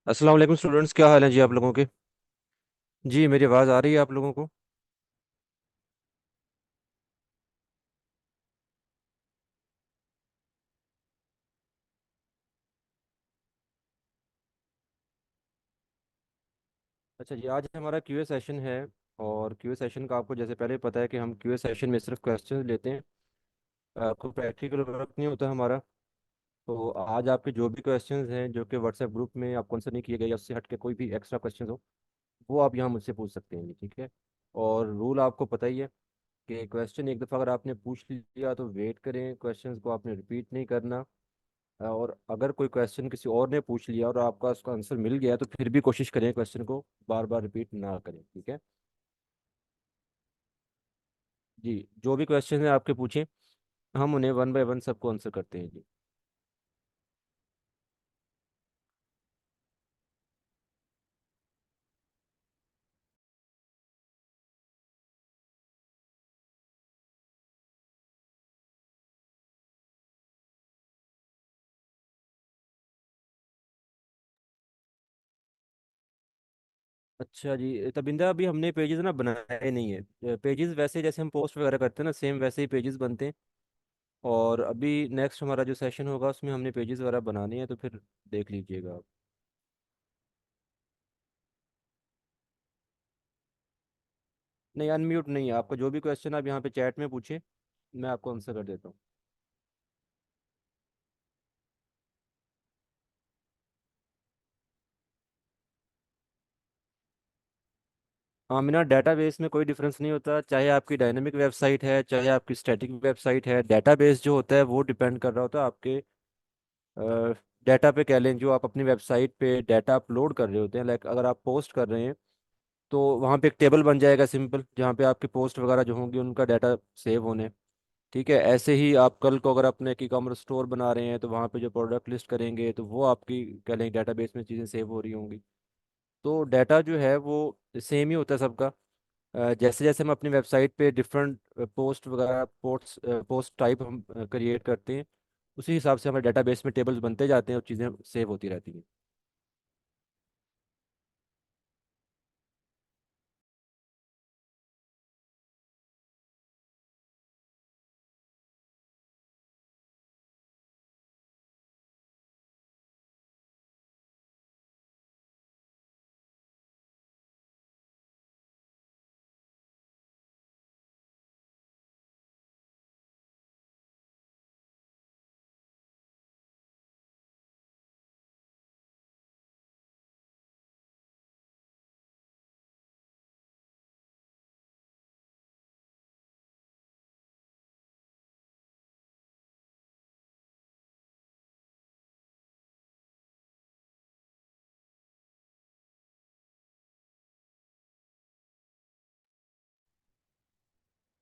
अस्सलाम वालेकुम स्टूडेंट्स, क्या हाल है जी आप लोगों के। जी मेरी आवाज़ आ रही है आप लोगों को। अच्छा जी, आज हमारा क्यूए सेशन है। और क्यूए सेशन का आपको जैसे पहले पता है कि हम क्यूए सेशन में सिर्फ क्वेश्चन लेते हैं। कोई प्रैक्टिकल वर्क नहीं होता हमारा। तो आज आपके जो भी क्वेश्चंस हैं जो कि व्हाट्सएप ग्रुप में आपको आंसर नहीं किए गए या उससे हट के कोई भी एक्स्ट्रा क्वेश्चन हो, वो आप यहाँ मुझसे पूछ सकते हैं जी, ठीक है। और रूल आपको पता ही है कि क्वेश्चन एक दफ़ा अगर आपने पूछ लिया तो वेट करें, क्वेश्चंस को आपने रिपीट नहीं करना। और अगर कोई क्वेश्चन किसी और ने पूछ लिया और आपका उसका आंसर मिल गया तो फिर भी कोशिश करें क्वेश्चन को बार बार रिपीट ना करें, ठीक है। जी, जो भी क्वेश्चन है आपके पूछें, हम उन्हें वन बाय वन सबको आंसर करते हैं जी। अच्छा जी तबिंदा, अभी हमने पेजेस ना बनाए नहीं है। पेजेस वैसे जैसे हम पोस्ट वगैरह करते हैं ना, सेम वैसे ही पेजेस बनते हैं। और अभी नेक्स्ट हमारा जो सेशन होगा उसमें हमने पेजेस वगैरह बनाने हैं, तो फिर देख लीजिएगा आप। नहीं, अनम्यूट नहीं है आपका। जो भी क्वेश्चन आप यहाँ पे चैट में पूछे, मैं आपको आंसर कर देता हूँ। हाँ, मेरा डेटाबेस में कोई डिफरेंस नहीं होता, चाहे आपकी डायनेमिक वेबसाइट है चाहे आपकी स्टैटिक वेबसाइट है। डेटाबेस जो होता है वो डिपेंड कर रहा होता है आपके डाटा पे। कह लें जो आप अपनी वेबसाइट पे डाटा अपलोड कर रहे होते हैं, लाइक अगर आप पोस्ट कर रहे हैं तो वहाँ पे एक टेबल बन जाएगा सिंपल, जहाँ पे आपकी पोस्ट वगैरह जो होंगी उनका डाटा सेव होने। ठीक है, ऐसे ही आप कल को अगर अपने ई कॉमर्स स्टोर बना रहे हैं तो वहाँ पे जो प्रोडक्ट लिस्ट करेंगे तो वो आपकी कह लें डेटाबेस में चीज़ें सेव हो रही होंगी। तो डाटा जो है वो सेम ही होता है सबका। जैसे जैसे हम अपनी वेबसाइट पे डिफरेंट पोस्ट वगैरह पोस्ट टाइप हम क्रिएट करते हैं, उसी हिसाब से हमारे डेटाबेस में टेबल्स बनते जाते हैं और चीज़ें सेव होती रहती हैं।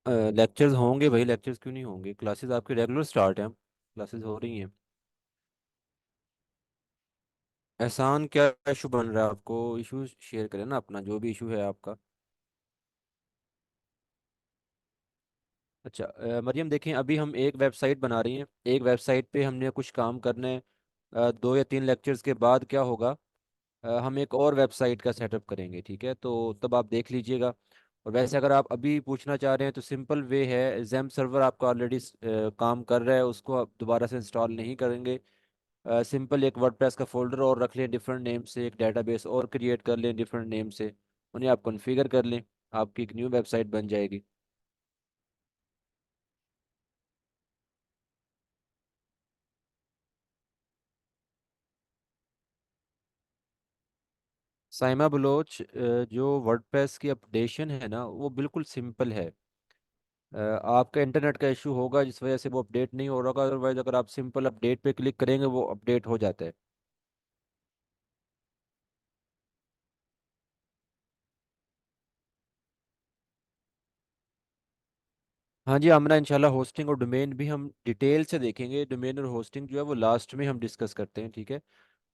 लेक्चर्स होंगे भाई, लेक्चर्स क्यों नहीं होंगे। क्लासेस आपकी रेगुलर स्टार्ट हैं, क्लासेस हो रही हैं। एहसान, क्या इशू बन रहा है आपको? इशू शेयर करें ना अपना, जो भी इशू है आपका। अच्छा मरियम, देखें अभी हम एक वेबसाइट बना रही हैं, एक वेबसाइट पे हमने कुछ काम करना है। 2 या 3 लेक्चर्स के बाद क्या होगा, हम एक और वेबसाइट का सेटअप करेंगे, ठीक है। तो तब आप देख लीजिएगा। और वैसे अगर आप अभी पूछना चाह रहे हैं तो सिंपल वे है, जैम सर्वर आपका ऑलरेडी काम कर रहा है, उसको आप दोबारा से इंस्टॉल नहीं करेंगे। सिंपल एक वर्डप्रेस का फोल्डर और रख लें डिफरेंट नेम से, एक डेटाबेस और क्रिएट कर लें डिफरेंट नेम से, उन्हें आप कॉन्फ़िगर कर लें, आपकी एक न्यू वेबसाइट बन जाएगी। साइमा बलोच, जो वर्डप्रेस की अपडेशन है ना वो बिल्कुल सिंपल है। आपका इंटरनेट का इशू होगा जिस वजह से वो अपडेट नहीं हो रहा होगा, अदरवाइज अगर आप सिंपल अपडेट पे क्लिक करेंगे वो अपडेट हो जाता है। हाँ जी आमना, इंशाल्लाह होस्टिंग और डोमेन भी हम डिटेल से देखेंगे। डोमेन और होस्टिंग जो है वो लास्ट में हम डिस्कस करते हैं, ठीक है।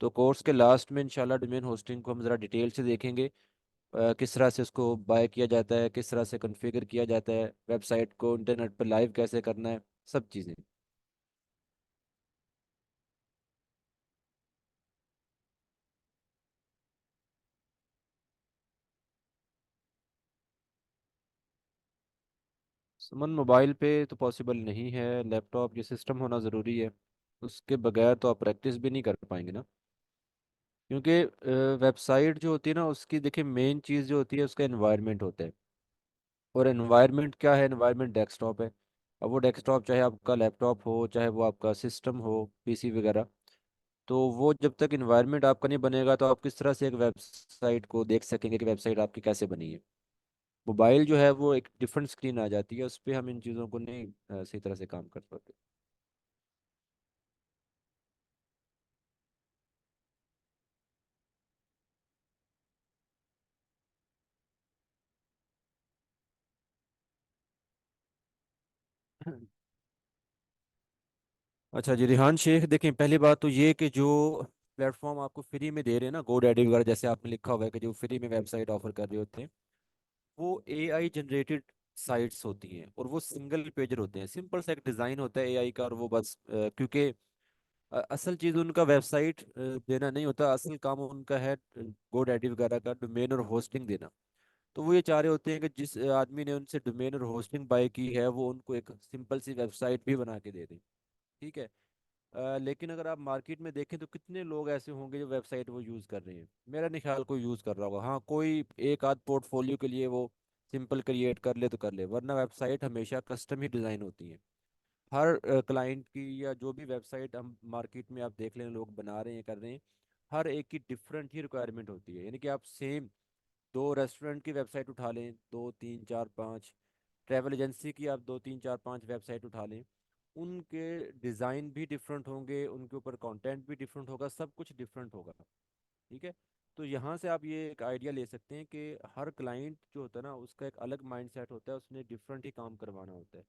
तो कोर्स के लास्ट में इंशाल्लाह डोमेन होस्टिंग को हम ज़रा डिटेल से देखेंगे। किस तरह से उसको बाय किया जाता है, किस तरह से कॉन्फ़िगर किया जाता है, वेबसाइट को इंटरनेट पर लाइव कैसे करना है, सब चीज़ें। सुमन, मोबाइल पे तो पॉसिबल नहीं है, लैपटॉप ये सिस्टम होना ज़रूरी है। उसके बगैर तो आप प्रैक्टिस भी नहीं कर पाएंगे ना। क्योंकि वेबसाइट जो होती है ना, उसकी देखिए मेन चीज़ जो होती है उसका एनवायरनमेंट होता है। और एनवायरनमेंट क्या है? एनवायरनमेंट डेस्कटॉप है। अब वो डेस्कटॉप चाहे आपका लैपटॉप हो, चाहे वो आपका सिस्टम हो, पीसी वगैरह, तो वो जब तक इन्वायरमेंट आपका नहीं बनेगा तो आप किस तरह से एक वेबसाइट को देख सकेंगे कि वेबसाइट आपकी कैसे बनी है। मोबाइल जो है वो एक डिफरेंट स्क्रीन आ जाती है, उस पर हम इन चीज़ों को नहीं सही तरह से काम कर पाते। अच्छा जी, रिहान शेख, देखें पहली बात तो ये कि जो प्लेटफॉर्म आपको फ्री में दे रहे हैं ना, GoDaddy वगैरह, जैसे आपने लिखा हुआ है कि जो फ्री में वेबसाइट ऑफर कर रहे होते हैं, वो एआई जनरेटेड साइट्स होती हैं और वो सिंगल पेजर होते हैं। सिंपल सा एक डिज़ाइन होता है एआई का, और वो बस क्योंकि असल चीज़ उनका वेबसाइट देना नहीं होता, असल काम उनका है GoDaddy वगैरह का डोमेन और होस्टिंग देना। तो वो ये चाह रहे होते हैं कि जिस आदमी ने उनसे डोमेन और होस्टिंग बाय की है वो उनको एक सिंपल सी वेबसाइट भी बना के दे दें। ठीक है। लेकिन अगर आप मार्केट में देखें तो कितने लोग ऐसे होंगे जो वेबसाइट वो यूज़ कर रहे हैं? मेरा नहीं ख्याल कोई यूज़ कर रहा होगा। हाँ, कोई एक आध पोर्टफोलियो के लिए वो सिंपल क्रिएट कर ले तो कर ले, वरना वेबसाइट हमेशा कस्टम ही डिज़ाइन होती है। हर क्लाइंट की या जो भी वेबसाइट हम मार्केट में आप देख लें लोग बना रहे हैं कर रहे हैं, हर एक की डिफरेंट ही रिक्वायरमेंट होती है। यानी कि आप सेम दो रेस्टोरेंट की वेबसाइट उठा लें, दो तीन चार पाँच ट्रैवल एजेंसी की आप दो तीन चार पाँच वेबसाइट उठा लें, उनके डिज़ाइन भी डिफरेंट होंगे, उनके ऊपर कंटेंट भी डिफरेंट होगा, सब कुछ डिफरेंट होगा। ठीक है। तो यहाँ से आप ये एक आइडिया ले सकते हैं कि हर क्लाइंट जो होता है ना उसका एक अलग माइंडसेट होता है, उसने डिफरेंट ही काम करवाना होता है।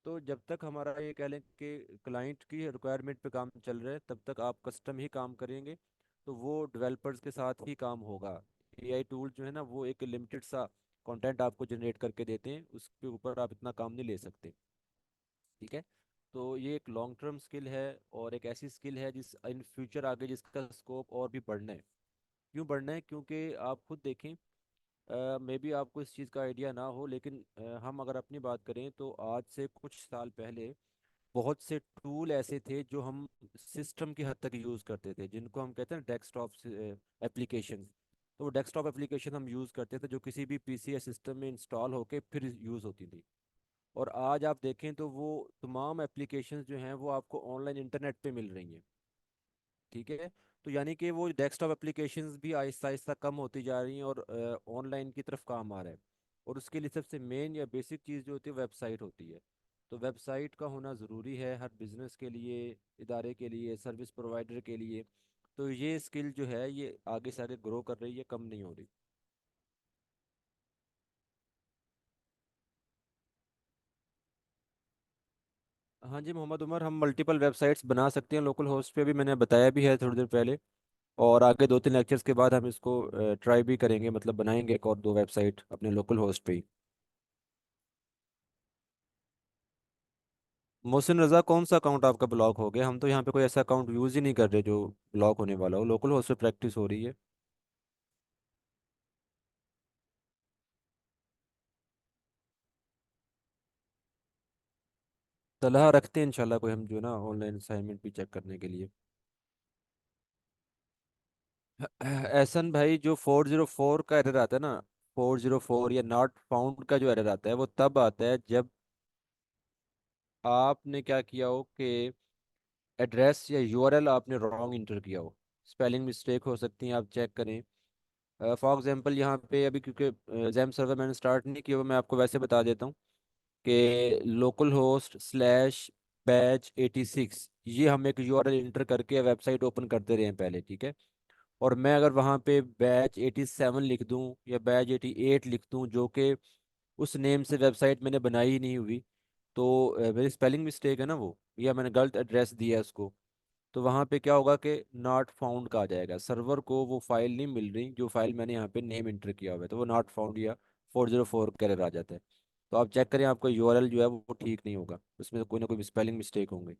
तो जब तक हमारा ये कह लें कि क्लाइंट की रिक्वायरमेंट पे काम चल रहा है तब तक आप कस्टम ही काम करेंगे, तो वो डेवलपर्स के साथ ही काम होगा। एआई टूल जो है ना वो एक लिमिटेड सा कंटेंट आपको जनरेट करके देते हैं, उसके ऊपर आप इतना काम नहीं ले सकते। ठीक है। तो ये एक लॉन्ग टर्म स्किल है और एक ऐसी स्किल है जिस इन फ्यूचर आगे जिसका स्कोप और भी बढ़ना है। क्यों बढ़ना है? क्योंकि आप खुद देखें, मे बी आपको इस चीज़ का आइडिया ना हो, लेकिन हम अगर अपनी बात करें तो आज से कुछ साल पहले बहुत से टूल ऐसे थे जो हम सिस्टम की हद तक यूज़ करते थे, जिनको हम कहते हैं डेस्कटॉप एप्लीकेशन। तो वो डेस्कटॉप एप्लीकेशन हम यूज़ करते थे जो किसी भी पीसी या सिस्टम में इंस्टॉल होके फिर यूज़ होती थी। और आज आप देखें तो वो तमाम एप्लीकेशंस जो हैं वो आपको ऑनलाइन इंटरनेट पे मिल रही हैं। ठीक है। तो यानी कि वो डेस्कटॉप एप्लीकेशंस भी आहिस्ता आहिस्ता कम होती जा रही हैं और ऑनलाइन की तरफ काम आ रहा है। और उसके लिए सबसे मेन या बेसिक चीज़ जो होती है वेबसाइट होती है। तो वेबसाइट का होना ज़रूरी है हर बिजनेस के लिए, इदारे के लिए, सर्विस प्रोवाइडर के लिए। तो ये स्किल जो है ये आगे से आगे ग्रो कर रही है, कम नहीं हो रही। हाँ जी मोहम्मद उमर, हम मल्टीपल वेबसाइट्स बना सकते हैं लोकल होस्ट पे भी, मैंने बताया भी है थोड़ी देर पहले। और आगे दो तीन लेक्चर्स के बाद हम इसको ट्राई भी करेंगे, मतलब बनाएंगे एक और दो वेबसाइट अपने लोकल होस्ट पे ही। मोहसिन रज़ा, कौन सा अकाउंट आपका ब्लॉक हो गया? हम तो यहाँ पे कोई ऐसा अकाउंट यूज़ ही नहीं कर रहे जो ब्लॉक होने वाला हो, लोकल होस्ट पे प्रैक्टिस हो रही है। सलाह रखते हैं इंशाल्लाह कोई हम जो ना ऑनलाइन असाइनमेंट भी चेक करने के लिए। एहसन भाई, जो 404 का एरर आता है ना, 404 या नॉट फाउंड का जो एरर आता है वो तब आता है जब आपने क्या किया हो कि एड्रेस या यूआरएल आपने रॉन्ग इंटर किया हो। स्पेलिंग मिस्टेक हो सकती है, आप चेक करें। फॉर एग्जांपल यहाँ पे अभी क्योंकि जैम सर्वर मैंने स्टार्ट नहीं किया हुआ, मैं आपको वैसे बता देता हूँ कि लोकल होस्ट स्लैश बैच 86, ये हम एक यूआरएल इंटर करके वेबसाइट ओपन करते रहे हैं पहले। ठीक है। और मैं अगर वहाँ पे बैच 87 लिख दूँ या बैच 88 लिख दूँ, जो कि उस नेम से वेबसाइट मैंने बनाई ही नहीं हुई, तो मेरी स्पेलिंग मिस्टेक है ना वो, या मैंने गलत एड्रेस दिया है उसको, तो वहाँ पे क्या होगा कि नॉट फाउंड का आ जाएगा, सर्वर को वो फाइल नहीं मिल रही जो फाइल मैंने यहाँ पे नेम इंटर किया हुआ है, तो वो नॉट फाउंड या 404 कैरेक्टर आ जाता है। तो आप चेक करें, आपका यूआरएल जो है वो ठीक नहीं होगा, उसमें तो कोई ना कोई स्पेलिंग मिस्टेक होंगे।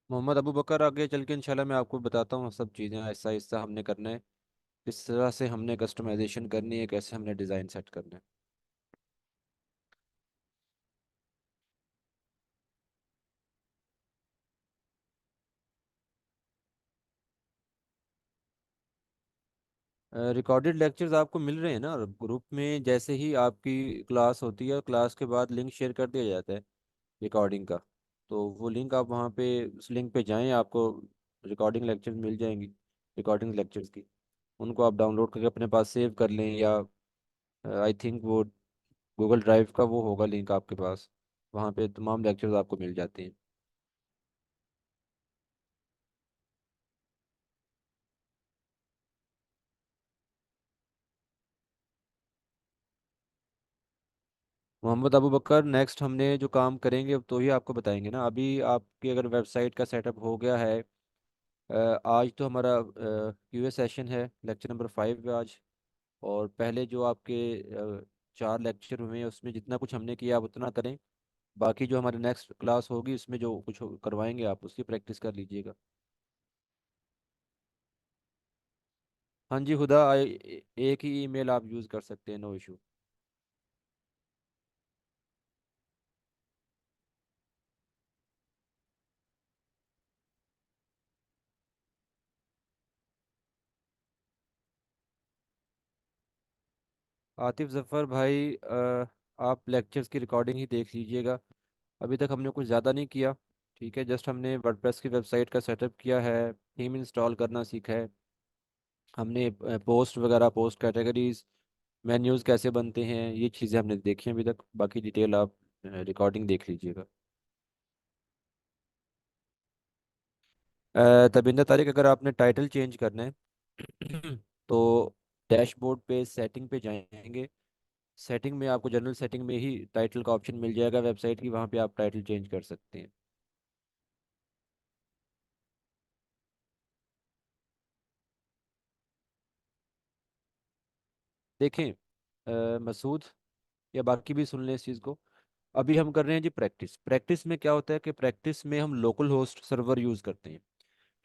मोहम्मद अबू बकर आगे चल के इंशाल्लाह मैं आपको बताता हूँ सब चीज़ें ऐसा ऐसा हमने करना है, किस तरह से हमने कस्टमाइजेशन करनी है, कैसे हमने डिज़ाइन सेट करना है। रिकॉर्डेड लेक्चर्स आपको मिल रहे हैं ना ग्रुप में, जैसे ही आपकी क्लास होती है क्लास के बाद लिंक शेयर कर दिया जाता है रिकॉर्डिंग का। तो वो लिंक आप वहाँ पे उस लिंक पे जाएं, आपको रिकॉर्डिंग लेक्चर्स मिल जाएंगी, रिकॉर्डिंग लेक्चर्स की। उनको आप डाउनलोड करके अपने पास सेव कर लें, या आई थिंक वो गूगल ड्राइव का वो होगा लिंक आपके पास, वहाँ पे तमाम लेक्चर्स आपको मिल जाते हैं। मोहम्मद अबू बकर नेक्स्ट हमने जो काम करेंगे तो ही आपको बताएंगे ना। अभी आपकी अगर वेबसाइट का सेटअप हो गया है, आज तो हमारा क्यूए सेशन है, लेक्चर नंबर 5 है आज। और पहले जो आपके 4 लेक्चर हुए हैं उसमें जितना कुछ हमने किया आप उतना करें। बाकी जो हमारी नेक्स्ट क्लास होगी उसमें जो कुछ करवाएंगे आप उसकी प्रैक्टिस कर लीजिएगा। हाँ जी खुदा, एक ही ईमेल आप यूज़ कर सकते हैं, नो इशू। आतिफ ज़फ़र भाई, आप लेक्चर्स की रिकॉर्डिंग ही देख लीजिएगा। अभी तक हमने कुछ ज़्यादा नहीं किया, ठीक है। जस्ट हमने वर्डप्रेस की वेबसाइट का सेटअप किया है, थीम इंस्टॉल करना सीखा है हमने, पोस्ट वगैरह, पोस्ट कैटेगरीज, मेन्यूज़ कैसे बनते हैं, ये चीज़ें हमने देखी हैं अभी तक। बाकी डिटेल आप रिकॉर्डिंग देख लीजिएगा। तबिंदा तारिक, अगर आपने टाइटल चेंज करना है तो डैशबोर्ड पे सेटिंग पे जाएंगे। सेटिंग में आपको जनरल सेटिंग में ही टाइटल का ऑप्शन मिल जाएगा वेबसाइट की, वहाँ पे आप टाइटल चेंज कर सकते हैं। देखें मसूद, या बाकी भी सुन लें इस चीज़ को। अभी हम कर रहे हैं जी प्रैक्टिस। प्रैक्टिस में क्या होता है कि प्रैक्टिस में हम लोकल होस्ट सर्वर यूज़ करते हैं,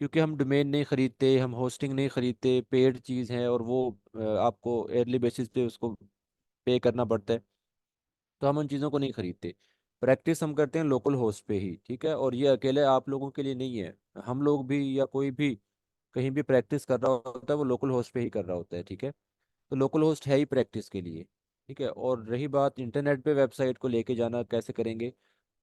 क्योंकि हम डोमेन नहीं खरीदते, हम होस्टिंग नहीं खरीदते, पेड चीज़ है और वो आपको एयरली बेसिस पे उसको पे करना पड़ता है। तो हम उन चीज़ों को नहीं खरीदते। प्रैक्टिस हम करते हैं लोकल होस्ट पे ही, ठीक है। और ये अकेले आप लोगों के लिए नहीं है, हम लोग भी या कोई भी कहीं भी प्रैक्टिस कर रहा होता है वो लोकल होस्ट पे ही कर रहा होता है, ठीक है। तो लोकल होस्ट है ही प्रैक्टिस के लिए, ठीक है। और रही बात इंटरनेट पे वेबसाइट को लेके जाना कैसे करेंगे,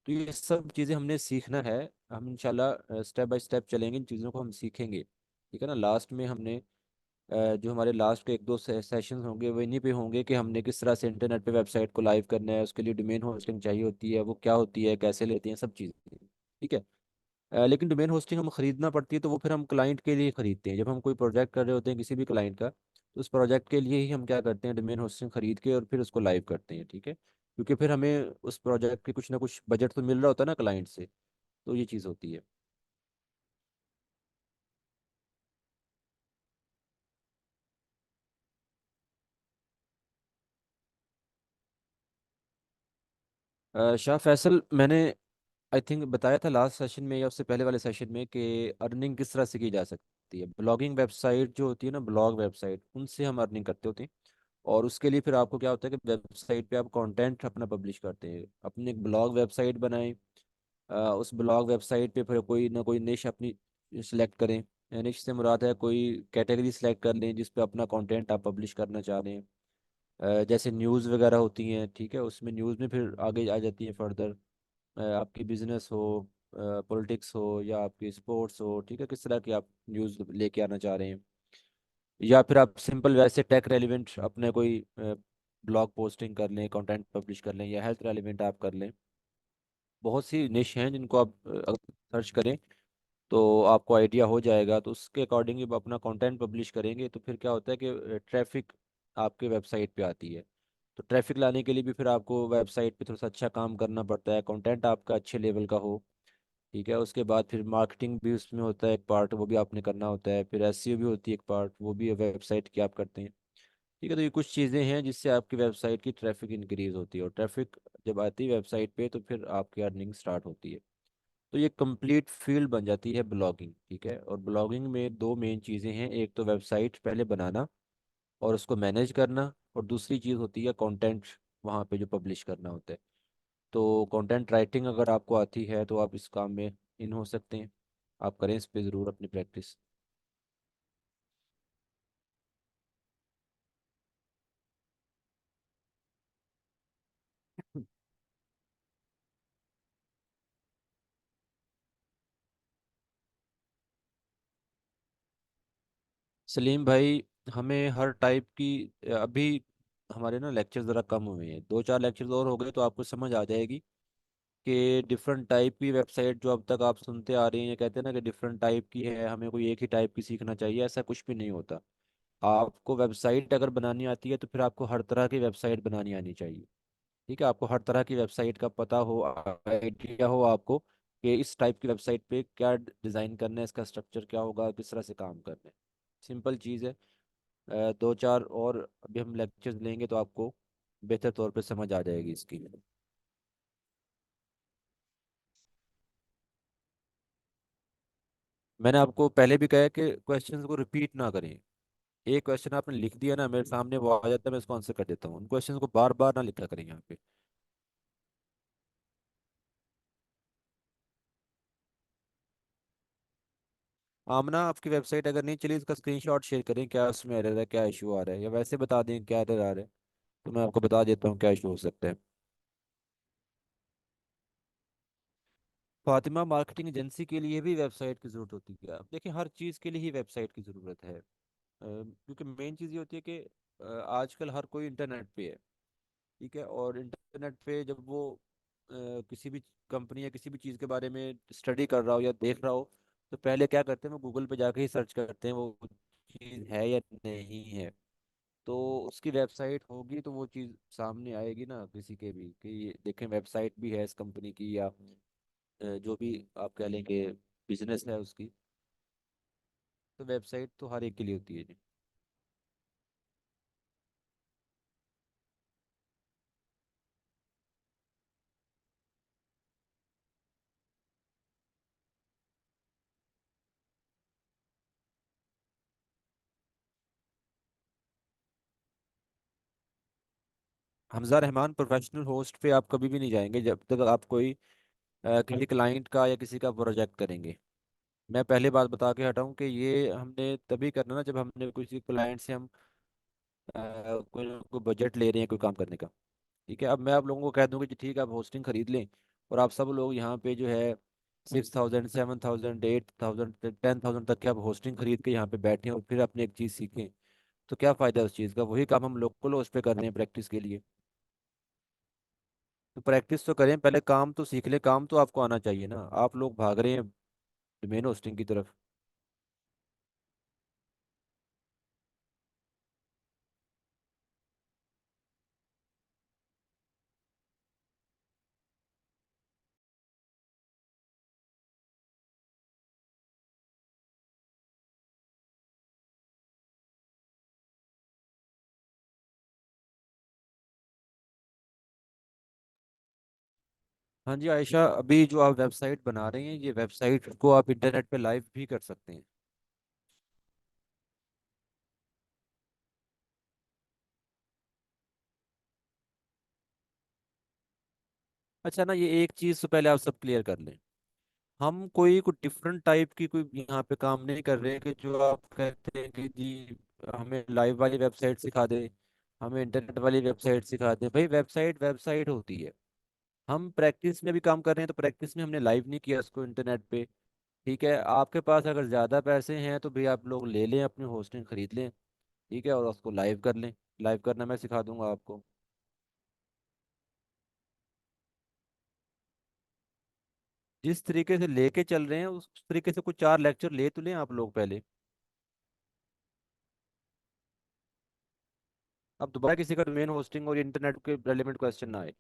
तो ये सब चीज़ें हमने सीखना है। हम इंशाल्लाह स्टेप बाय स्टेप चलेंगे, इन चीज़ों को हम सीखेंगे, ठीक है ना। लास्ट में हमने जो हमारे लास्ट के 1-2 सेशंस होंगे वो इन्हीं पे होंगे कि हमने किस तरह से इंटरनेट पे वेबसाइट को लाइव करना है, उसके लिए डोमेन होस्टिंग चाहिए होती है, वो क्या होती है, कैसे लेते हैं, सब चीज़ें, ठीक है। लेकिन डोमेन होस्टिंग हम खरीदना पड़ती है तो वो फिर हम क्लाइंट के लिए खरीदते हैं। जब हम कोई प्रोजेक्ट कर रहे होते हैं किसी भी क्लाइंट का, तो उस प्रोजेक्ट के लिए ही हम क्या करते हैं, डोमेन होस्टिंग खरीद के और फिर उसको लाइव करते हैं, ठीक है। क्योंकि फिर हमें उस प्रोजेक्ट के कुछ ना कुछ बजट तो मिल रहा होता है ना क्लाइंट से, तो ये चीज़ होती है। शाह फैसल, मैंने आई थिंक बताया था लास्ट सेशन में या उससे पहले वाले सेशन में कि अर्निंग किस तरह से की जा सकती है। ब्लॉगिंग वेबसाइट जो होती है ना, ब्लॉग वेबसाइट, उनसे हम अर्निंग करते होते हैं। और उसके लिए फिर आपको क्या होता है कि वेबसाइट पे आप कंटेंट अपना पब्लिश करते हैं, अपनी एक ब्लॉग वेबसाइट बनाएं। उस ब्लॉग वेबसाइट पे फिर कोई ना कोई निश अपनी सिलेक्ट करें। निश से मुराद है कोई कैटेगरी सिलेक्ट कर लें जिस पे अपना कंटेंट आप पब्लिश करना चाह रहे हैं। जैसे न्यूज़ वगैरह होती हैं, ठीक है, उसमें न्यूज़ में फिर आगे आ जाती है फर्दर। आपकी बिजनेस हो, पॉलिटिक्स हो या आपकी स्पोर्ट्स हो, ठीक है, किस तरह की आप न्यूज़ लेके आना चाह रहे हैं। या फिर आप सिंपल वैसे टेक रेलिवेंट अपने कोई ब्लॉग पोस्टिंग कर लें, कंटेंट पब्लिश कर लें, या हेल्थ रेलिवेंट आप कर लें। बहुत सी निश हैं जिनको आप सर्च करें तो आपको आइडिया हो जाएगा। तो उसके अकॉर्डिंग आप अपना कंटेंट पब्लिश करेंगे तो फिर क्या होता है कि ट्रैफिक आपके वेबसाइट पे आती है। तो ट्रैफिक लाने के लिए भी फिर आपको वेबसाइट पे थोड़ा सा अच्छा काम करना पड़ता है, कंटेंट आपका अच्छे लेवल का हो, ठीक है। उसके बाद फिर मार्केटिंग भी उसमें होता है एक पार्ट, वो भी आपने करना होता है। फिर एसईओ भी होती है एक पार्ट, वो भी वेबसाइट की आप करते हैं, ठीक है। तो ये कुछ चीज़ें हैं जिससे आपकी वेबसाइट की ट्रैफिक इंक्रीज होती है, और ट्रैफिक जब आती है वेबसाइट पे तो फिर आपकी अर्निंग स्टार्ट होती है। तो ये कंप्लीट फील्ड बन जाती है ब्लॉगिंग। ठीक है, और ब्लॉगिंग में दो मेन चीज़ें हैं, एक तो वेबसाइट पहले बनाना और उसको मैनेज करना, और दूसरी चीज़ होती है कंटेंट वहाँ पे जो पब्लिश करना होता है। तो कंटेंट राइटिंग अगर आपको आती है तो आप इस काम में इन हो सकते हैं। आप करें इस पे ज़रूर अपनी प्रैक्टिस। सलीम भाई, हमें हर टाइप की अभी हमारे ना लेक्चर ज़रा कम हुए हैं, दो चार लेक्चर्स और हो गए तो आपको समझ आ जाएगी कि डिफरेंट टाइप की वेबसाइट जो अब तक आप सुनते आ रहे हैं, ये कहते हैं ना कि डिफरेंट टाइप की है, हमें कोई एक ही टाइप की सीखना चाहिए, ऐसा कुछ भी नहीं होता। आपको वेबसाइट अगर बनानी आती है तो फिर आपको हर तरह की वेबसाइट बनानी आनी चाहिए। ठीक है, आपको हर तरह की वेबसाइट का पता हो, आइडिया हो आपको कि इस टाइप की वेबसाइट पे क्या डिज़ाइन करना है, इसका स्ट्रक्चर क्या होगा, किस तरह से काम करना है। सिंपल चीज़ है। दो चार और अभी हम लेक्चर्स लेंगे तो आपको बेहतर तौर पे समझ आ जाएगी इसकी। मैंने आपको पहले भी कहा है कि क्वेश्चंस को रिपीट ना करें। एक क्वेश्चन आपने लिख दिया ना, मेरे सामने वो आ जाता है, मैं उसको आंसर कर देता हूँ, उन क्वेश्चन को बार बार ना लिखा करें यहाँ पे। आमना, आपकी वेबसाइट अगर नहीं चली इसका स्क्रीनशॉट शेयर करें, क्या उसमें एरर है, क्या इशू आ रहा है, या वैसे बता दें क्या एरर आ रहा है, तो मैं आपको बता देता हूँ क्या इशू हो सकता है। फातिमा, मार्केटिंग एजेंसी के लिए भी वेबसाइट की ज़रूरत होती है? अब देखिए, हर चीज़ के लिए ही वेबसाइट की ज़रूरत है। क्योंकि मेन चीज़ ये होती है कि आजकल हर कोई इंटरनेट पे है। ठीक है, और इंटरनेट पे जब वो किसी भी कंपनी या किसी भी चीज़ के बारे में स्टडी कर रहा हो या देख रहा हो, तो पहले क्या करते हैं, वो गूगल पे जाके ही सर्च करते हैं वो चीज़ है या नहीं है। तो उसकी वेबसाइट होगी तो वो चीज़ सामने आएगी ना किसी के भी, कि ये देखें वेबसाइट भी है इस कंपनी की, या जो भी आप कह लें कि बिजनेस है उसकी। तो वेबसाइट तो हर एक के लिए होती है जी। हमजा रहमान प्रोफेशनल होस्ट पे आप कभी भी नहीं जाएंगे जब तक आप कोई किसी क्लाइंट का या किसी का प्रोजेक्ट करेंगे। मैं पहले बात बता के हटाऊं कि ये हमने तभी करना ना जब हमने किसी क्लाइंट से हम कोई कोई बजट ले रहे हैं कोई काम करने का। ठीक है, अब मैं आप लोगों को कह दूं कि जी ठीक है आप होस्टिंग खरीद लें, और आप सब लोग यहाँ पे जो है 6,000, 7,000, 8,000, 10,000 तक के आप होस्टिंग खरीद के यहाँ पे बैठें और फिर अपने एक चीज़ सीखें, तो क्या फ़ायदा है उस चीज़ का? वही काम हम लोकल होस्ट पे कर रहे हैं प्रैक्टिस के लिए। तो प्रैक्टिस तो करें, पहले काम तो सीख लें, काम तो आपको आना चाहिए ना, आप लोग भाग रहे हैं डोमेन होस्टिंग की तरफ। हाँ जी आयशा, अभी जो आप वेबसाइट बना रहे हैं ये वेबसाइट को आप इंटरनेट पे लाइव भी कर सकते हैं। अच्छा ना, ये एक चीज़ तो पहले आप सब क्लियर कर लें, हम कोई डिफरेंट टाइप की कोई यहाँ पे काम नहीं कर रहे हैं कि जो आप कहते हैं कि जी हमें लाइव वाली वेबसाइट सिखा दें, हमें इंटरनेट वाली वेबसाइट सिखा दें। भाई वेबसाइट वेबसाइट होती है। हम प्रैक्टिस में भी काम कर रहे हैं तो प्रैक्टिस में हमने लाइव नहीं किया उसको इंटरनेट पे। ठीक है, आपके पास अगर ज़्यादा पैसे हैं तो भी आप लोग ले लें, अपनी होस्टिंग खरीद लें। ठीक है, और उसको लाइव कर लें, लाइव करना मैं सिखा दूंगा आपको। जिस तरीके से लेके चल रहे हैं उस तरीके से कुछ चार लेक्चर ले तो लें आप लोग पहले। अब दोबारा किसी का डोमेन होस्टिंग और इंटरनेट के रेलेवेंट क्वेश्चन ना आए।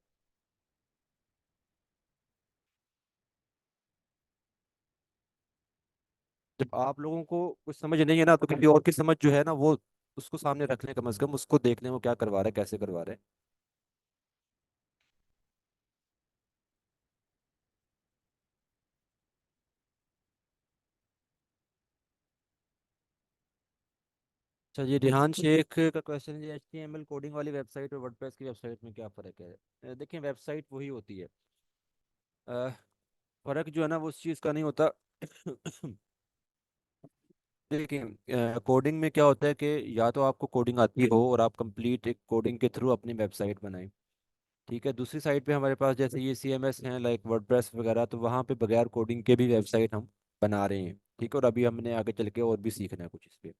जब आप लोगों को कुछ समझ नहीं है ना, तो किसी और की समझ जो है ना वो उसको सामने रख लें, कम से कम उसको देख लें वो क्या करवा रहा है, कैसे करवा रहा है। अच्छा जी, रिहान शेख का क्वेश्चन है, HTML कोडिंग वाली वेबसाइट और वर्डप्रेस की वेबसाइट में क्या फ़र्क है? देखिए, वेबसाइट वही होती है। अ, फ़र्क जो है ना वो उस चीज़ का नहीं होता। देखिए, कोडिंग में क्या होता है कि या तो आपको कोडिंग आती हो और आप कंप्लीट एक कोडिंग के थ्रू अपनी वेबसाइट बनाएं। ठीक है, दूसरी साइड पे हमारे पास जैसे ये CMS हैं, लाइक वर्डप्रेस वगैरह, तो वहाँ पे बगैर कोडिंग के भी वेबसाइट हम बना रहे हैं। ठीक है, और अभी हमने आगे चल के और भी सीखना है कुछ इस पे।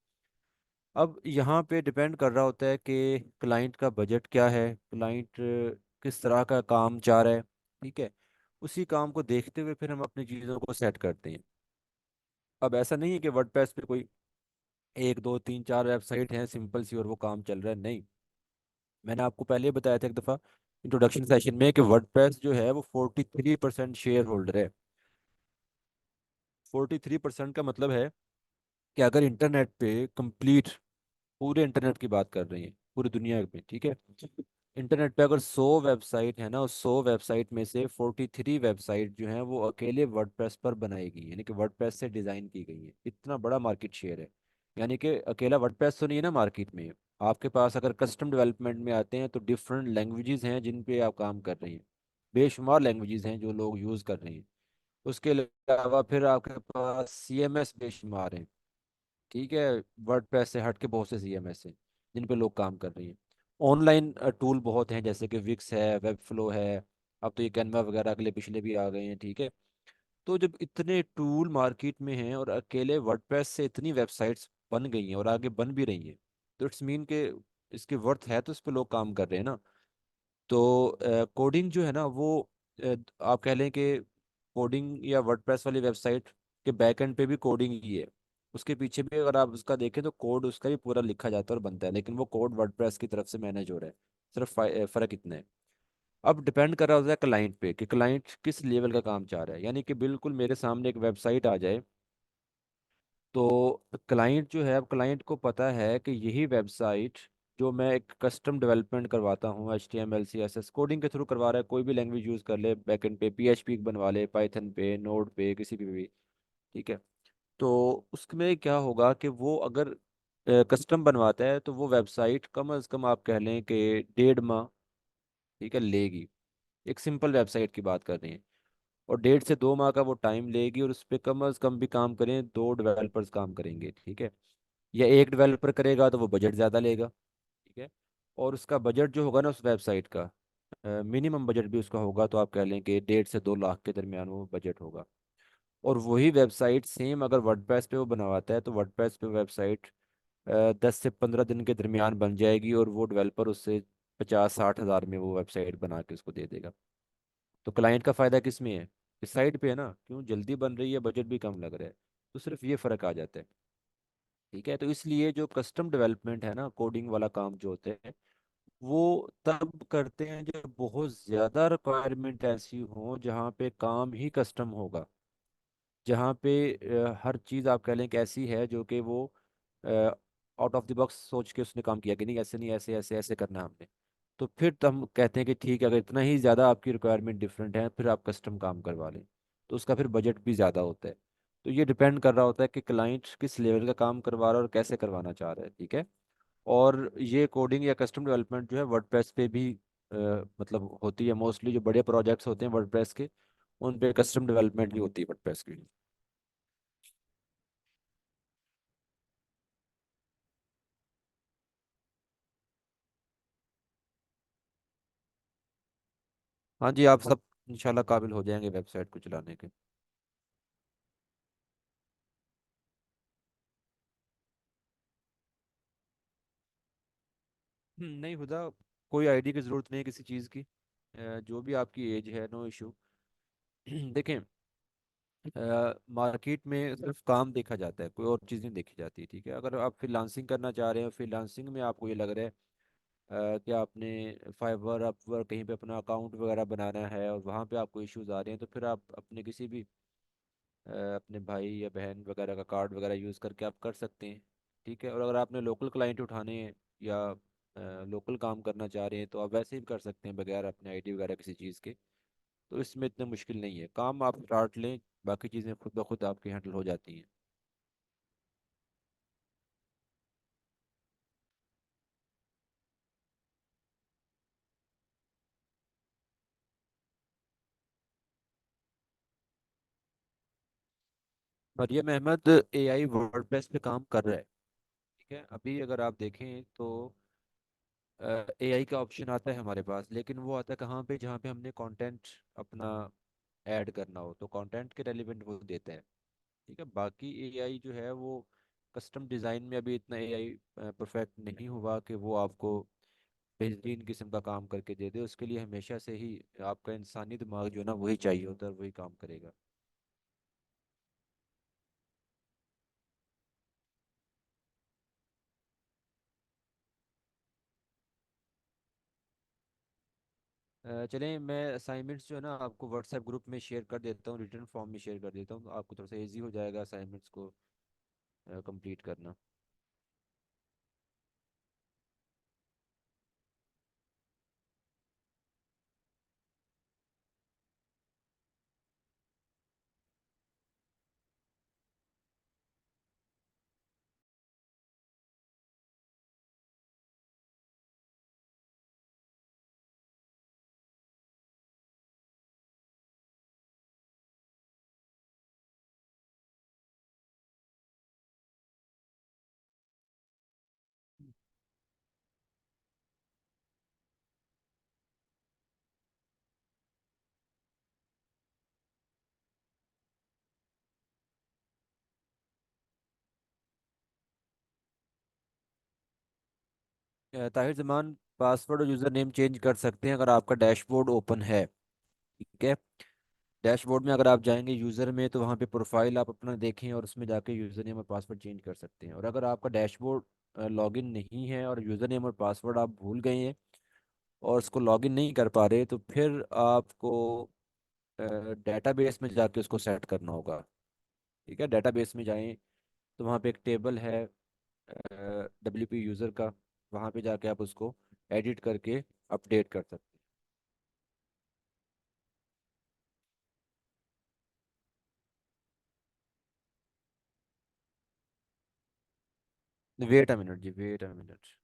अब यहाँ पे डिपेंड कर रहा होता है कि क्लाइंट का बजट क्या है, क्लाइंट किस तरह का काम चाह रहा है। ठीक है, उसी काम को देखते हुए फिर हम अपनी चीज़ों को सेट करते हैं। अब ऐसा नहीं है कि वर्डप्रेस पे कोई एक दो तीन चार वेबसाइट हैं सिंपल सी और वो काम चल रहा है, नहीं। मैंने आपको पहले ही बताया था एक दफ़ा इंट्रोडक्शन सेशन में कि वर्डप्रेस जो है वो 43% शेयर होल्डर है। 43% का मतलब है कि अगर इंटरनेट पे कंप्लीट, पूरे इंटरनेट की बात कर रही हैं पूरी दुनिया में, ठीक है, इंटरनेट पे अगर 100 वेबसाइट है ना, उस 100 वेबसाइट में से 43 वेबसाइट जो हैं वो अकेले वर्डप्रेस पर बनाई गई, यानी कि वर्डप्रेस से डिज़ाइन की गई है। इतना बड़ा मार्केट शेयर है। यानी कि अकेला वर्डप्रेस तो नहीं है ना मार्केट में। आपके पास अगर कस्टम डेवलपमेंट में आते हैं तो डिफरेंट लैंग्वेजेस हैं जिन पे आप काम कर रहे हैं। बेशुमार लैंग्वेजेस हैं जो लोग यूज़ कर रहे हैं। उसके अलावा फिर आपके पास CMS बेशुमार हैं। ठीक है, वर्डप्रेस से हट के बहुत से CMS हैं जिन पे लोग काम कर रहे हैं। ऑनलाइन टूल बहुत हैं जैसे कि विक्स है, वेबफ्लो है। अब तो ये कैनवा वगैरह अगले पिछले भी आ गए हैं। ठीक है, तो जब इतने टूल मार्केट में हैं और अकेले वर्डप्रेस से इतनी वेबसाइट्स बन गई हैं और आगे बन भी रही हैं, तो इट्स मीन के इसके वर्थ है तो इस पे लोग काम कर रहे हैं ना। तो कोडिंग जो है ना वो, आप कह लें कि कोडिंग या वर्डप्रेस वाली वेबसाइट के बैकएंड पे भी कोडिंग ही है। उसके पीछे भी अगर आप उसका देखें तो कोड उसका भी पूरा लिखा जाता है और बनता है, लेकिन वो कोड वर्डप्रेस की तरफ से मैनेज हो रहा है। सिर्फ फ़र्क इतना है। अब डिपेंड कर रहा होता है क्लाइंट पे कि क्लाइंट किस लेवल का काम चाह रहा है। यानी कि बिल्कुल मेरे सामने एक वेबसाइट आ जाए तो क्लाइंट जो है, अब क्लाइंट को पता है कि यही वेबसाइट जो मैं एक कस्टम डेवलपमेंट करवाता हूँ, HTML CSS कोडिंग के थ्रू करवा रहा है, कोई भी लैंग्वेज यूज़ कर ले, बैकएंड पे PHP बनवा ले, पाइथन पे, नोड पे, किसी भी। ठीक है, तो उसमें क्या होगा कि वो अगर कस्टम बनवाता है तो वो वेबसाइट कम अज़ कम आप कह लें कि 1.5 माह, ठीक है, लेगी। एक सिंपल वेबसाइट की बात कर रहे हैं। और 1.5 से 2 माह का वो टाइम लेगी और उस पर कम अज़ कम भी काम करें 2 डेवलपर्स काम करेंगे। ठीक है, या एक डेवलपर करेगा तो वो बजट ज़्यादा लेगा। ठीक है, और उसका बजट जो होगा ना उस वेबसाइट का, मिनिमम बजट भी उसका होगा तो आप कह लें कि 1.5 से 2 लाख के दरमियान वो बजट होगा। और वही वेबसाइट सेम अगर वर्डप्रेस पे वो बनवाता है तो वर्डप्रेस पे वेबसाइट 10 से 15 दिन के दरमियान बन जाएगी और वो डेवलपर उससे 50-60 हज़ार में वो वेबसाइट बना के उसको दे देगा। तो क्लाइंट का फ़ायदा किस में है? इस साइड पे है ना, क्यों जल्दी बन रही है, बजट भी कम लग रहा है। तो सिर्फ ये फ़र्क आ जाता है। ठीक है, तो इसलिए जो कस्टम डेवलपमेंट है ना, कोडिंग वाला काम जो होता है, वो तब करते हैं जब बहुत ज़्यादा रिक्वायरमेंट ऐसी हो जहाँ पे काम ही कस्टम होगा, जहाँ पे हर चीज़ आप कह लें कि ऐसी है जो कि वो आउट ऑफ द बॉक्स सोच के उसने काम किया कि नहीं ऐसे नहीं, ऐसे ऐसे ऐसे करना है हमने। तो फिर तो हम कहते हैं कि ठीक है, अगर इतना ही ज़्यादा आपकी रिक्वायरमेंट डिफरेंट है फिर आप कस्टम काम करवा लें। तो उसका फिर बजट भी ज़्यादा होता है। तो ये डिपेंड कर रहा होता है कि क्लाइंट किस लेवल का काम करवा रहा है और कैसे करवाना चाह रहा है। ठीक है, और ये कोडिंग या कस्टम डेवलपमेंट जो है वर्डप्रेस पे भी मतलब होती है। मोस्टली जो बड़े प्रोजेक्ट्स होते हैं वर्डप्रेस के, उन पे कस्टम डेवलपमेंट भी होती है वर्डप्रेस की। हाँ जी, आप सब इंशाल्लाह काबिल हो जाएंगे वेबसाइट को चलाने के। नहीं खुदा, कोई आईडी की ज़रूरत नहीं है किसी चीज़ की। जो भी आपकी एज है, नो इशू। देखें, मार्केट में सिर्फ काम देखा जाता है, कोई और चीज़ नहीं देखी जाती। ठीक है, अगर आप फ्रीलांसिंग करना चाह रहे हैं, फ्रीलांसिंग में आपको ये लग रहा है कि आपने फाइवर अपवर्क कहीं पे अपना अकाउंट वगैरह बनाना है और वहाँ पे आपको इश्यूज आ रहे हैं, तो फिर आप अपने किसी भी अपने भाई या बहन वगैरह का कार्ड वगैरह यूज़ करके आप कर सकते हैं। ठीक है, और अगर आपने लोकल क्लाइंट उठाने हैं या लोकल काम करना चाह रहे हैं तो आप वैसे ही कर सकते हैं बगैर अपने आईडी वगैरह किसी चीज़ के। तो इसमें इतना मुश्किल नहीं है, काम आप स्टार्ट लें, बाकी चीज़ें खुद ब खुद आपकी हैंडल हो जाती हैं। मरियम अहमद एआई वर्डप्रेस पे काम कर रहा है। ठीक है, अभी अगर आप देखें तो एआई का ऑप्शन आता है हमारे पास, लेकिन वो आता है कहाँ पे, जहाँ पे हमने कंटेंट अपना ऐड करना हो तो कंटेंट के रेलिवेंट वो देते हैं। ठीक है, बाकी एआई जो है वो कस्टम डिज़ाइन में अभी इतना एआई परफेक्ट नहीं हुआ कि वो आपको बेहतरीन किस्म का काम करके दे दे। उसके लिए हमेशा से ही आपका इंसानी दिमाग जो है ना वही चाहिए होता है और वही काम करेगा। चलें, मैं असाइनमेंट्स जो है ना आपको व्हाट्सएप ग्रुप में शेयर कर देता हूँ, रिटर्न फॉर्म में शेयर कर देता हूँ, तो आपको थोड़ा सा इजी हो जाएगा असाइनमेंट्स को कंप्लीट करना। ताहिर जमान, पासवर्ड और यूज़र नेम चेंज कर सकते हैं अगर आपका डैशबोर्ड ओपन है। ठीक है, डैशबोर्ड में अगर आप जाएंगे यूज़र में तो वहाँ पे प्रोफाइल आप अपना देखें और उसमें जाके यूज़र नेम और पासवर्ड चेंज कर सकते हैं। और अगर आपका डैशबोर्ड लॉगिन नहीं है और यूज़र नेम और पासवर्ड आप भूल गए हैं और उसको लॉगिन नहीं कर पा रहे, तो फिर आपको डेटाबेस में जाके उसको सेट करना होगा। ठीक है, डेटाबेस में जाएं तो वहाँ पे एक टेबल है डब्ल्यूपी यूज़र का, वहाँ पे जाके आप उसको एडिट करके अपडेट कर सकते हैं। वेट अ मिनट जी, wait a minute.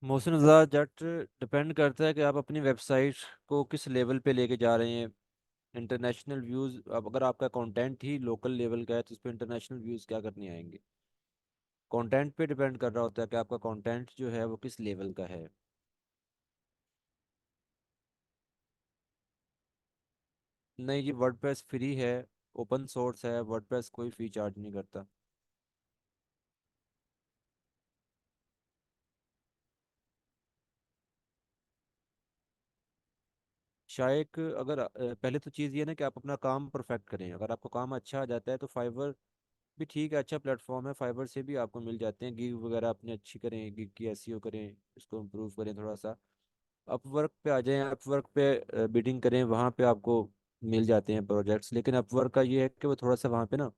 Mohsin Raza Jat, depend करता है कि आप अपनी वेबसाइट को किस लेवल पे लेके जा रहे हैं। इंटरनेशनल व्यूज़, अब अगर आपका कंटेंट ही लोकल लेवल का है तो उस पर इंटरनेशनल व्यूज़ क्या करने आएंगे। कंटेंट पे डिपेंड कर रहा होता है कि आपका कंटेंट जो है वो किस लेवल का है। नहीं, ये वर्डप्रेस फ्री है, ओपन सोर्स है, वर्डप्रेस कोई फी चार्ज नहीं करता। शायद अगर पहले तो चीज़ ये ना कि आप अपना काम परफेक्ट करें। अगर आपको काम अच्छा आ जाता है तो फाइवर भी ठीक है, अच्छा प्लेटफॉर्म है, फाइवर से भी आपको मिल जाते हैं। गिग वगैरह अपनी अच्छी करें, गिग की एसईओ करें, इसको इम्प्रूव करें थोड़ा सा। अपवर्क पे आ जाएं, अपवर्क पे बिडिंग करें, वहाँ पे आपको मिल जाते हैं प्रोजेक्ट्स। लेकिन अपवर्क का ये है कि वो थोड़ा सा वहाँ पे ना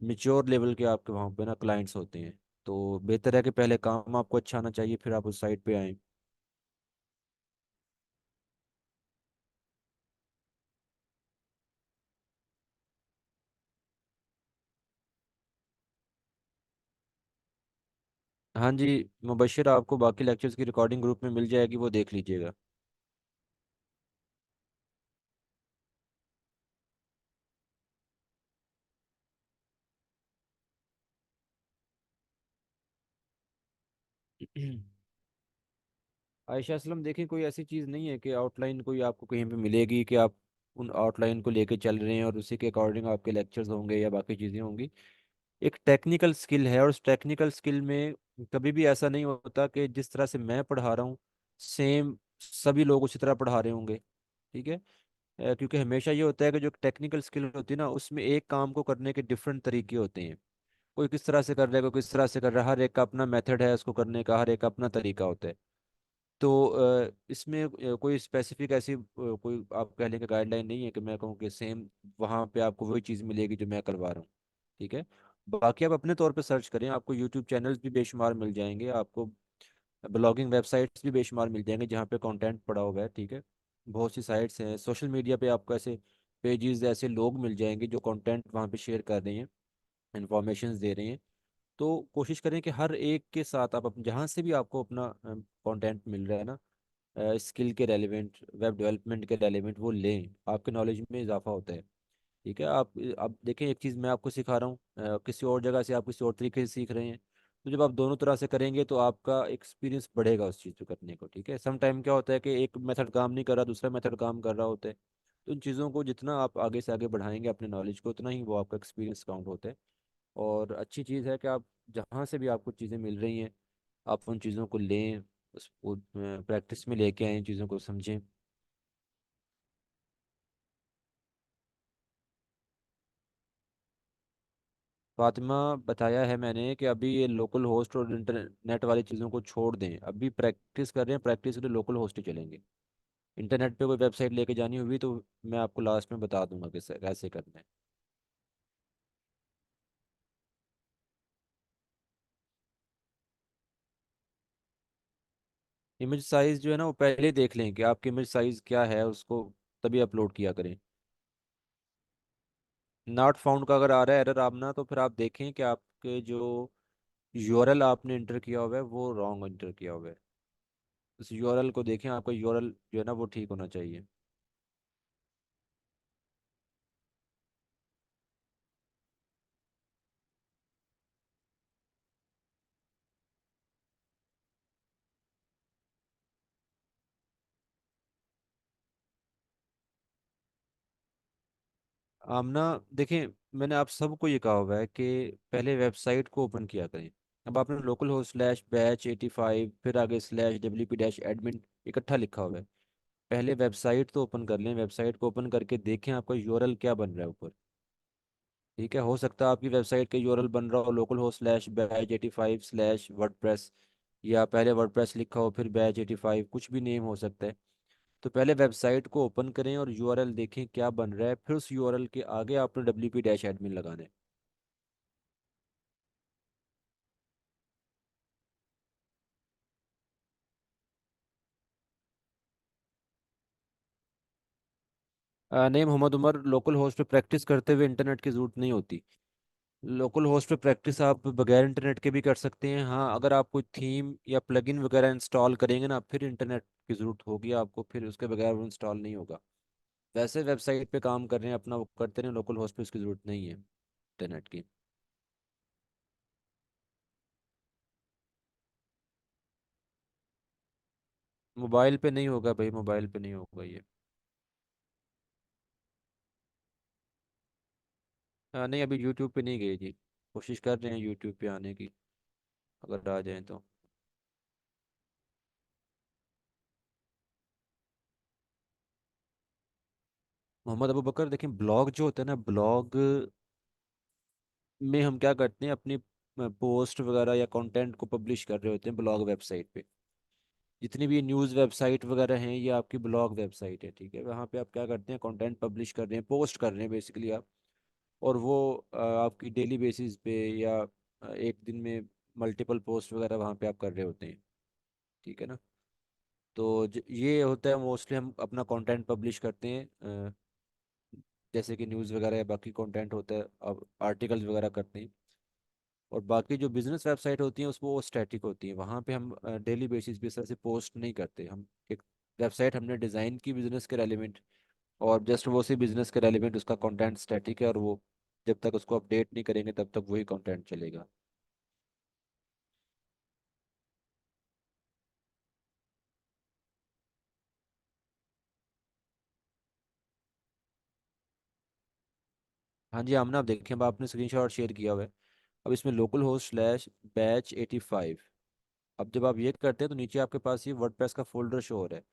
मिच्योर लेवल के आपके वहाँ पे ना क्लाइंट्स होते हैं। तो बेहतर है कि पहले काम आपको अच्छा आना चाहिए, फिर आप उस साइट पे आएँ। हाँ जी, मुबशिर, आपको बाकी लेक्चर्स की रिकॉर्डिंग ग्रुप में मिल जाएगी, वो देख लीजिएगा। आयशा असलम, देखिए कोई ऐसी चीज़ नहीं है कि आउटलाइन कोई आपको कहीं पे मिलेगी कि आप उन आउटलाइन को लेके चल रहे हैं और उसी के अकॉर्डिंग आपके लेक्चर्स होंगे या बाकी चीज़ें होंगी। एक टेक्निकल स्किल है और उस टेक्निकल स्किल में कभी भी ऐसा नहीं होता कि जिस तरह से मैं पढ़ा रहा हूँ सेम सभी लोग उसी तरह पढ़ा रहे होंगे। ठीक है, क्योंकि हमेशा ये होता है कि जो टेक्निकल स्किल होती है ना उसमें एक काम को करने के डिफरेंट तरीके होते हैं। कोई किस तरह से कर रहा है, कोई किस तरह से कर रहा है, हर एक का अपना मेथड है उसको करने का, हर एक का अपना तरीका होता है। तो इसमें कोई स्पेसिफिक ऐसी कोई आप कह लेंगे गाइडलाइन नहीं है कि मैं कहूँ कि सेम वहाँ पे आपको वही चीज़ मिलेगी जो मैं करवा रहा हूँ। ठीक है, बाकी आप अपने तौर पे सर्च करें, आपको यूट्यूब चैनल्स भी बेशुमार मिल जाएंगे, आपको ब्लॉगिंग वेबसाइट्स भी बेशुमार मिल जाएंगे जहाँ पे कंटेंट पड़ा हुआ है, ठीक है। बहुत सी साइट्स हैं सोशल मीडिया पे, आपको ऐसे पेजेस, ऐसे लोग मिल जाएंगे जो कंटेंट वहाँ पे शेयर कर रहे हैं, इंफॉर्मेशन दे रहे हैं। तो कोशिश करें कि हर एक के साथ आप जहाँ से भी आपको अपना कंटेंट मिल रहा है ना, स्किल के रेलिवेंट, वेब डेवलपमेंट के रेलिवेंट, वो लें, आपके नॉलेज में इजाफा होता है। ठीक है, आप देखें, एक चीज़ मैं आपको सिखा रहा हूँ, किसी और जगह से आप किसी और तरीके से सीख रहे हैं, तो जब आप दोनों तरह से करेंगे तो आपका एक्सपीरियंस बढ़ेगा उस चीज़ को करने को, ठीक है। सम टाइम क्या होता है कि एक मेथड काम नहीं कर रहा, दूसरा मेथड काम कर रहा होता है। तो इन चीज़ों को जितना आप आगे से आगे बढ़ाएंगे अपने नॉलेज को, उतना ही वो आपका एक्सपीरियंस काउंट होता है। और अच्छी चीज़ है कि आप जहाँ से भी आपको चीज़ें मिल रही हैं, आप उन चीज़ों को लें, उसको प्रैक्टिस में लेके आएं, चीज़ों को समझें। फातिमा, बताया है मैंने कि अभी ये लोकल होस्ट और इंटरनेट वाली चीज़ों को छोड़ दें, अभी प्रैक्टिस कर रहे हैं, प्रैक्टिस के लिए लोकल होस्ट ही चलेंगे। इंटरनेट पे कोई वेबसाइट लेके जानी होगी तो मैं आपको लास्ट में बता दूंगा कैसे कैसे करना है। इमेज साइज जो है ना, वो पहले ही देख लें कि आपकी इमेज साइज क्या है, उसको तभी अपलोड किया करें। नॉट फाउंड का अगर आ रहा है एरर आपना, तो फिर आप देखें कि आपके जो यूआरएल आपने इंटर किया हुआ है वो रॉन्ग इंटर किया हुआ है। उस यूआरएल को देखें, आपका यूआरएल जो है ना वो ठीक होना चाहिए। आमना, देखें, मैंने आप सबको ये कहा हुआ है कि पहले वेबसाइट को ओपन किया करें। अब आपने लोकल होस्ट स्लैश बैच 85, फिर आगे slash W P dash admin इकट्ठा लिखा हुआ है। पहले वेबसाइट तो ओपन कर लें, वेबसाइट को ओपन करके देखें आपका यूआरएल क्या बन रहा है ऊपर। ठीक है, हो सकता है आपकी वेबसाइट का यूआरएल बन रहा हो local host slash batch 85 slash WordPress, या पहले वर्डप्रेस लिखा हो फिर बैच 85, कुछ भी नेम हो सकता है। तो पहले वेबसाइट को ओपन करें और यूआरएल देखें क्या बन रहा है, फिर उस यूआरएल के आगे आपने डब्ल्यू पी डैश एडमिन लगाना है। नहीं मोहम्मद उमर, लोकल होस्ट पे प्रैक्टिस करते हुए इंटरनेट की ज़रूरत नहीं होती। लोकल होस्ट पे प्रैक्टिस आप बगैर इंटरनेट के भी कर सकते हैं। हाँ, अगर आप कोई थीम या प्लगइन वगैरह इंस्टॉल करेंगे ना, फिर इंटरनेट की ज़रूरत होगी आपको, फिर उसके बगैर वो इंस्टॉल नहीं होगा। वैसे वेबसाइट पे काम कर रहे हैं अपना, वो करते रहे, लोकल होस्ट पे उसकी ज़रूरत नहीं है इंटरनेट की। मोबाइल पे नहीं होगा भाई, मोबाइल पे नहीं होगा ये। नहीं, अभी यूट्यूब पे नहीं गई जी, कोशिश कर रहे हैं यूट्यूब पे आने की, अगर आ जाए तो। मोहम्मद अबू बकर, देखें, ब्लॉग जो होता है ना, ब्लॉग में हम क्या करते हैं, अपनी पोस्ट वगैरह या कंटेंट को पब्लिश कर रहे होते हैं ब्लॉग वेबसाइट पे। जितनी भी न्यूज़ वेबसाइट वगैरह हैं, ये आपकी ब्लॉग वेबसाइट है, ठीक है। वहाँ पे आप क्या करते हैं, कंटेंट पब्लिश कर रहे हैं, पोस्ट कर रहे हैं बेसिकली आप। और वो आपकी डेली बेसिस पे या एक दिन में मल्टीपल पोस्ट वगैरह वहाँ पे आप कर रहे होते हैं, ठीक है ना। तो ये होता है, मोस्टली हम अपना कंटेंट पब्लिश करते हैं, जैसे कि न्यूज़ वगैरह या बाकी कंटेंट होता है, अब आर्टिकल्स वगैरह करते हैं। और बाकी जो बिजनेस वेबसाइट होती हैं उसको वो स्टैटिक होती हैं, वहाँ पे हम डेली बेसिस पे इस तरह से पोस्ट नहीं करते। हम एक वेबसाइट हमने डिज़ाइन की बिजनेस के रेलिवेंट, और जस्ट वो सी बिजनेस के रेलिवेंट उसका कंटेंट स्टैटिक है, और वो जब तक उसको अपडेट नहीं करेंगे तब तक वही कंटेंट चलेगा। हाँ जी आमना, आप देखें, अब आपने स्क्रीनशॉट शेयर किया हुआ है। अब इसमें लोकल होस्ट स्लैश बैच 85, अब जब आप ये करते हैं तो नीचे आपके पास ये वर्डप्रेस का फोल्डर शो हो रहा है।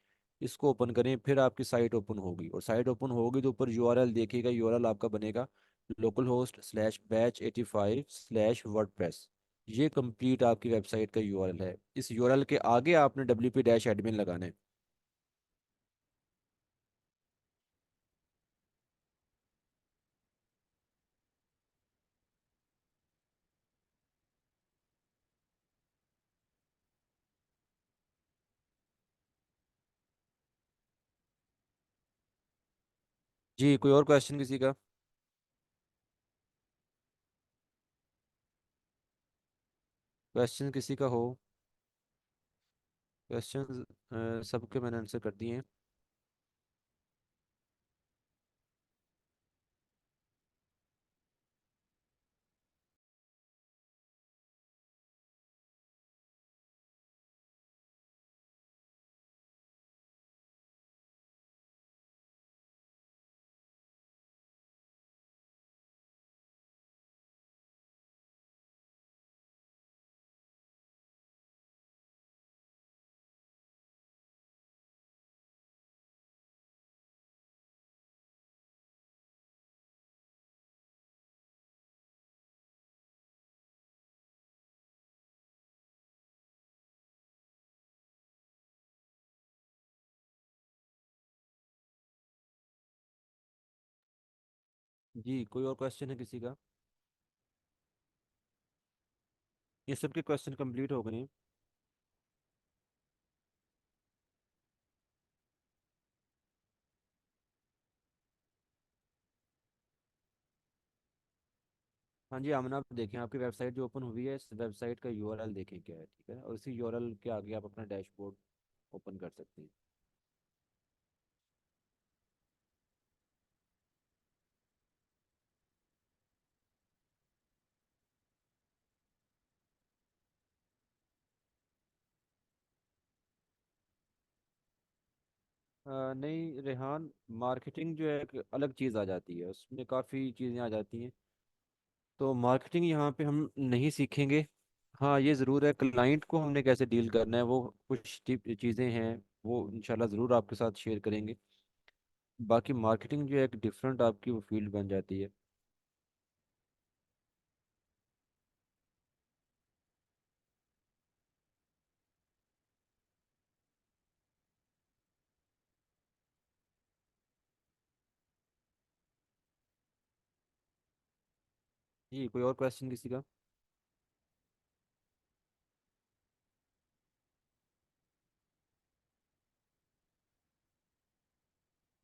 इसको ओपन करें, फिर आपकी साइट ओपन होगी, और साइट ओपन होगी तो ऊपर यूआरएल देखिएगा, यूआरएल आपका बनेगा local host slash batch 85 slash WordPress. ये कंप्लीट आपकी वेबसाइट का यूआरएल है। इस यूआरएल के आगे आपने डब्ल्यू पी डैश एडमिन लगाना है। जी, कोई और क्वेश्चन किसी का? क्वेश्चन किसी का हो? क्वेश्चन सबके मैंने आंसर कर दिए हैं। जी, कोई और क्वेश्चन है किसी का? ये सबके क्वेश्चन कंप्लीट हो गए हैं। हाँ जी आमना, आप देखें आपकी वेबसाइट जो ओपन हुई है, इस वेबसाइट का यूआरएल देखें क्या है, ठीक है, और इसी यूआरएल के आगे आप अपना डैशबोर्ड ओपन कर सकते हैं। नहीं रेहान, मार्केटिंग जो है एक अलग चीज़ आ जाती है, उसमें काफ़ी चीज़ें आ जाती हैं। तो मार्केटिंग यहाँ पे हम नहीं सीखेंगे। हाँ ये ज़रूर है, क्लाइंट को हमने कैसे डील करना है वो कुछ चीज़ें हैं, वो इंशाल्लाह ज़रूर आपके साथ शेयर करेंगे। बाकी मार्केटिंग जो है एक डिफरेंट आपकी वो फील्ड बन जाती है। जी, कोई और क्वेश्चन किसी का?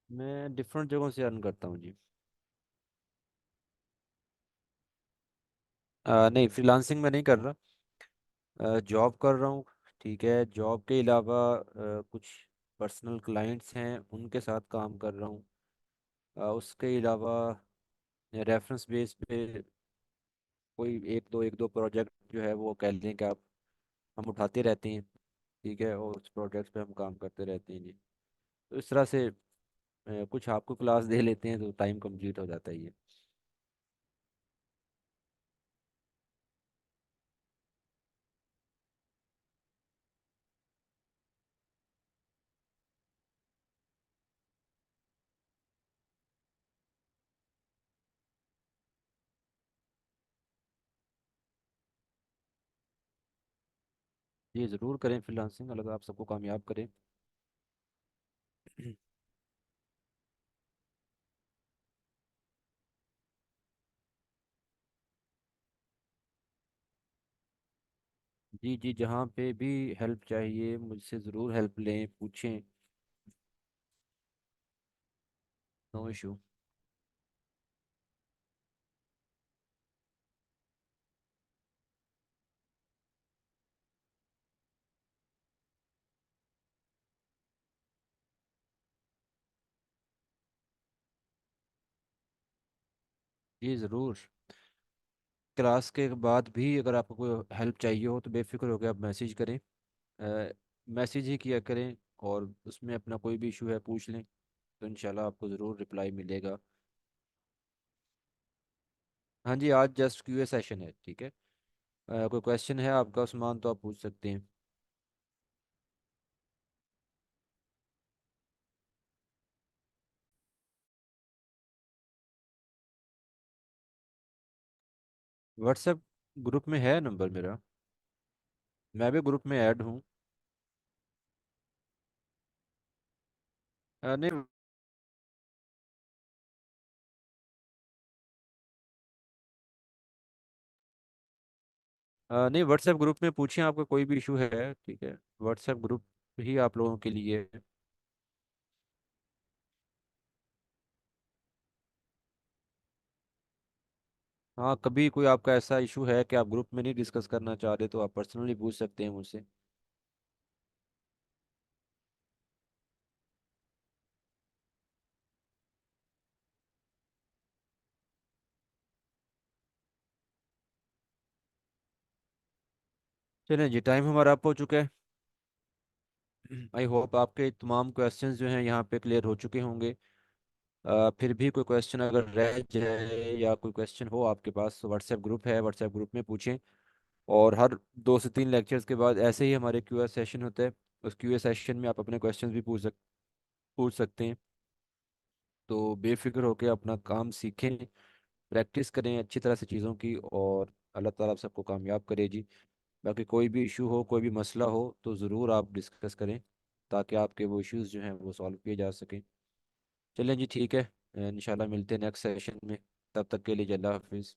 मैं डिफरेंट जगहों से अर्न करता हूँ जी। नहीं, फ्रीलांसिंग में नहीं कर रहा, जॉब कर रहा हूँ। ठीक है, जॉब के अलावा कुछ पर्सनल क्लाइंट्स हैं उनके साथ काम कर रहा हूँ। उसके अलावा रेफरेंस बेस पे कोई एक दो प्रोजेक्ट जो है वो कह लें कि आप हम उठाते रहते हैं। ठीक है, और उस प्रोजेक्ट पे हम काम करते रहते हैं जी। तो इस तरह से कुछ आपको क्लास दे लेते हैं तो टाइम कंप्लीट हो जाता है ये। ये ज़रूर करें फ्रीलांसिंग, अल्लाह आप सबको कामयाब करें। जी जी, जहाँ पे भी हेल्प चाहिए मुझसे ज़रूर हेल्प लें, पूछें। No issue. जी ज़रूर। क्लास के बाद भी अगर आपको कोई हेल्प चाहिए हो तो बेफिक्र होकर आप मैसेज करें। मैसेज ही किया करें, और उसमें अपना कोई भी इशू है पूछ लें, तो इंशाल्लाह आपको ज़रूर रिप्लाई मिलेगा। हाँ जी, आज जस्ट क्यूए सेशन है, ठीक है। कोई क्वेश्चन है आपका उस्मान तो आप पूछ सकते हैं। व्हाट्सएप ग्रुप में है नंबर मेरा। मैं भी ग्रुप में ऐड हूँ। नहीं। नहीं, व्हाट्सएप ग्रुप में पूछें, आपका कोई भी इशू है, ठीक है। व्हाट्सएप ग्रुप ही आप लोगों के लिए है। हाँ, कभी कोई आपका ऐसा इशू है कि आप ग्रुप में नहीं डिस्कस करना चाह रहे तो आप पर्सनली पूछ सकते हैं मुझसे। चलिए जी, टाइम हमारा अप हो चुका है। आई होप आपके तमाम क्वेश्चंस जो हैं यहाँ पे क्लियर हो चुके होंगे। फिर भी कोई क्वेश्चन अगर रह जाए या कोई क्वेश्चन हो आपके पास तो व्हाट्सएप ग्रुप है, व्हाट्सएप ग्रुप में पूछें। और हर 2 से 3 लेक्चर्स के बाद ऐसे ही हमारे क्यूए सेशन होते हैं। उस क्यूए सेशन में आप अपने क्वेश्चंस भी पूछ सकते हैं। तो बेफिक्र होकर अपना काम सीखें, प्रैक्टिस करें अच्छी तरह से चीज़ों की, और अल्लाह ताला आप सबको कामयाब करे जी। बाकी कोई भी इशू हो, कोई भी मसला हो तो ज़रूर आप डिस्कस करें, ताकि आपके वो इश्यूज़ जो हैं वो सॉल्व किए जा सकें। चलें जी, ठीक है। इंशाल्लाह मिलते हैं नेक्स्ट सेशन में। तब तक के लिए अल्लाह हाफिज़।